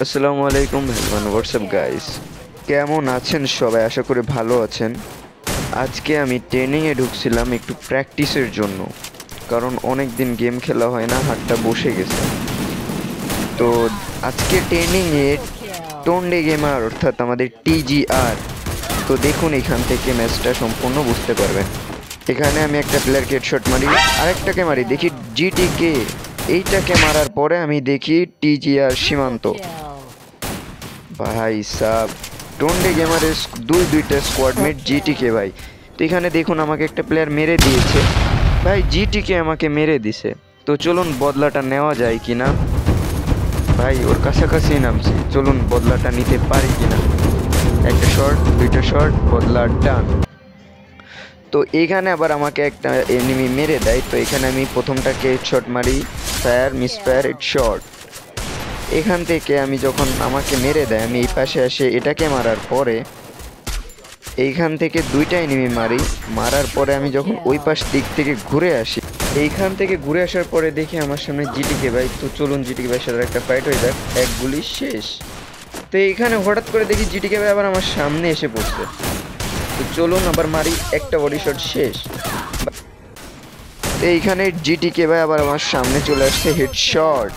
আসসালামু আলাইকুম ভাইয়ান, WhatsApp guys, কেমন আছেন সবাই? আশা করি ভালো আছেন। আজকে আমি ট্রেনিংয়ে ঢুকছিলাম একটু প্র্যাকটিসের জন্য, কারণ অনেক দিন গেম খেলা হয় না, হাতটা বসে গেছে। তো আজকে ট্রেনিংয়ে টন্ডে গেমার অর্থাৎ আমাদের টিজিআর। তো দেখুন এখান থেকে ম্যাচটা সম্পূর্ণ বুঝতে পারবেন। এখানে আমি একটা প্লেয়ারকে হেডশট মারি, আরেকটাকে মারি, দেখি জিটিকে। এইটাকে মারার পরে আমি দেখি টিজিআর সীমান্ত। ভাই সাব, টন্ডে গেমারের দুইটা স্কোয়াডমেট জিটিকে ভাই। তো এখানে দেখুন আমাকে একটা প্লেয়ার মেরে দিয়েছে ভাই, জিটিকে আমাকে মেরে দিছে। তো চলুন বদলাটা নেওয়া যায় কিনা। ভাই ওর কাছাকাছি নামছি, চলুন বদলাটা নিতে পারি কিনা। একটা শট, দুইটা শট, বদলা ডান। তো এখানে আবার আমাকে একটা এনিমি মেরে দেয়। তো এখানে আমি প্রথমটাকে শট মারি, ফায়ার মিস ফায়ার ইট শট। এখান থেকে আমি যখন আমাকে মেরে দেয়, আমি এই পাশে আসে এটাকে মারার পরে এইখান থেকে দুইটা এনিমি মারি। মারার পরে আমি যখন ওই পাশ দিক থেকে ঘুরে আসি, এইখান থেকে ঘুরে আসার পরে দেখি আমার সামনে জিটিকে ভাই। তো চলুন জিটিকে ভাইয়ের সাথে একটা ফাইট হয়ে যাক, এক গুলি শেষ। তো এইখানে হঠাৎ করে দেখি জিটিকে ভাই আবার আমার সামনে এসে পড়ছে। তো চলুন আবার মারি, একটা বডি শট শেষ। তো এইখানে জিটিকে ভাই আবার আমার সামনে চলে আসছে, হেডশট।